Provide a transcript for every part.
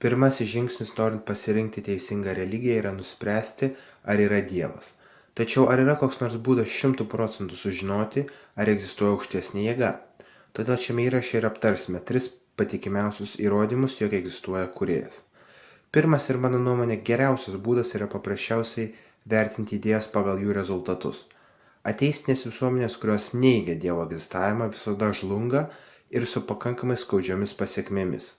Pirmasis žingsnis norint pasirinkti teisingą religiją yra nuspręsti, ar yra Dievas. Tačiau ar yra koks nors būdas 100% sužinoti, ar egzistuoja aukštesnė jėga? Todėl šiame įraše ir aptarsime 3 patikimiausius įrodymus, jog egzistuoja kūrėjas. Pirmas ir mano nuomonė geriausias būdas yra paprasčiausiai vertinti idėjas pagal jų rezultatus. Ateistinės visuomenės, kurios neigia Dievo egzistavimą, visada žlunga ir su pakankamai skaudžiomis pasiekmėmis.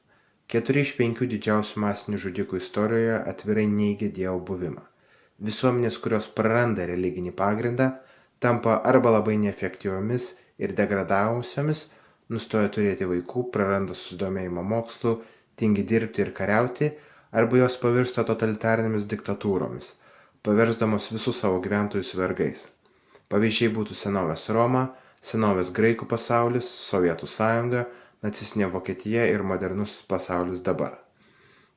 4 iš 5 didžiausių masinių žudikų istorijoje atvirai neigia Dievo buvimą. Visuomenės, kurios praranda religinį pagrindą, tampa arba labai neefektyviomis ir degradavusiomis, nustoja turėti vaikų, praranda susidomėjimą mokslu, tingi dirbti ir kariauti, arba jos pavirsta totalitarinėmis diktatūromis, paversdamos visus savo gyventojus vergais. Pavyzdžiai būtų senovės Roma, senovės Graikų pasaulis, Sovietų sąjunga, nacistinė Vokietija ir modernus pasaulis dabar.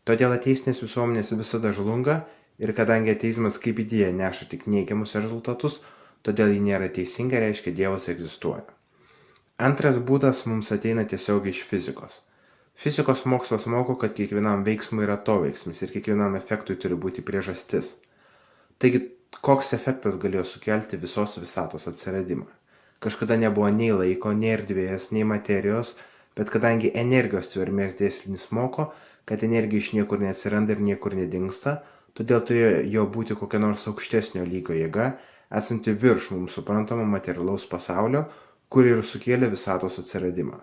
Todėl ateistinės visuomenės visada žlunga ir kadangi ateizmas kaip idėja neša tik neigiamus rezultatus, todėl ji nėra teisinga, reiškia Dievas egzistuoja. Antras būdas mums ateina tiesiogiai iš fizikos. Fizikos mokslas moko, kad kiekvienam veiksmui yra atoveiksmis ir kiekvienam efektui turi būti priežastis. Taigi, koks efektas galėjo sukelti visos visatos atsiradimą? Kažkada nebuvo nei laiko, nei erdvės, nei materijos, bet kadangi energijos tvermės dėsnis moko, kad energija iš niekur neatsiranda ir niekur nedingsta, todėl turėjo būti kokia nors aukštesnio lygio jėga, esanti virš mums suprantamo materialaus pasaulio, kuri ir sukėlė visatos atsiradimą.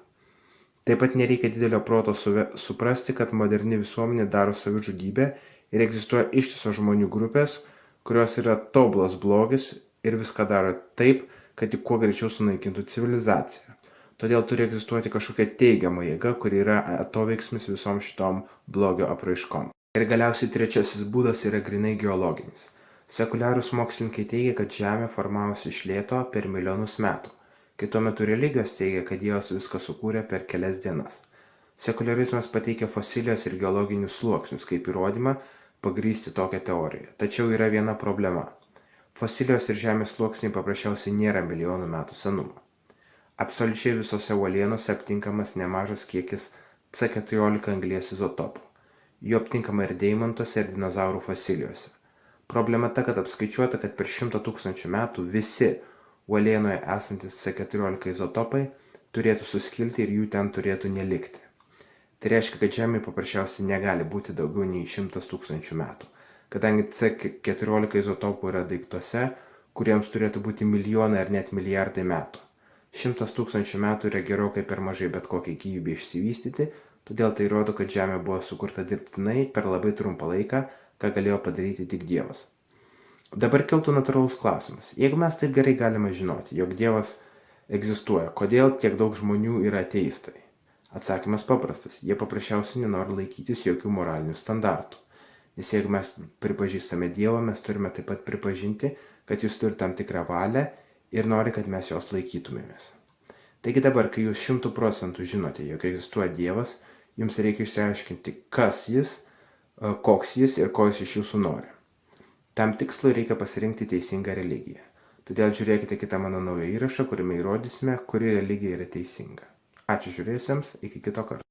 Taip pat nereikia didelio proto suprasti, kad moderni visuomenė daro savižudybę ir egzistuoja ištisos žmonių grupės, kurios yra tobulas blogis ir viską daro taip, kad tik kuo greičiau sunaikintų civilizaciją. Todėl turi egzistuoti kažkokia teigiama jėga, kuri yra atoveiksmis visom šitom blogio apraiškom. Ir galiausiai trečiasis būdas yra grinai geologinis. Sekuliarūs mokslininkai teigia, kad Žemė formavosi iš lėto per milijonus metų. Kai tuo metu religijos teigia, kad Dievas viską sukūrė per kelias dienas. Sekularizmas pateikia fosilijos ir geologinius sluoksnius kaip įrodymą pagrįsti tokią teoriją. Tačiau yra viena problema. Fosilijos ir Žemės sluoksniai paprasčiausiai nėra milijonų metų senumo. Absoliučiai visose uolienose aptinkamas nemažas kiekis C14 anglies izotopų. Jų aptinkama ir deimantuose, ir dinozaurų fosilijose. Problema ta, kad apskaičiuota, kad per 100 000 metų visi uolienoje esantis C14 izotopai turėtų suskilti ir jų ten turėtų nelikti. Tai reiškia, kad Žemė paprasčiausiai negali būti daugiau nei 100 000 metų, kadangi C14 izotopų yra daiktuose, kuriems turėtų būti milijonai ar net milijardai metų. 100 000 metų yra gerokai per mažai bet kokiai gyvybei išsivystyti, todėl tai rodo, kad Žemė buvo sukurta dirbtinai per labai trumpą laiką, ką galėjo padaryti tik Dievas. Dabar kiltų natūralus klausimas. Jeigu mes taip gerai galime žinoti, jog Dievas egzistuoja, kodėl tiek daug žmonių yra ateistai? Atsakymas paprastas. Jie paprasčiausiai nenori laikytis jokių moralinių standartų. Nes jeigu mes pripažįstame Dievą, mes turime taip pat pripažinti, kad jis turi tam tikrą valią ir nori, kad mes jos laikytumėmės. Taigi dabar, kai jūs 100% žinote, jog egzistuoja Dievas, jums reikia išsiaiškinti, kas jis, koks jis ir ko jis iš jūsų nori. Tam tikslui reikia pasirinkti teisingą religiją. Todėl žiūrėkite kitą mano naują įrašą, kuriame įrodysime, kuri religija yra teisinga. Ačiū žiūrėjusiems, iki kito karto.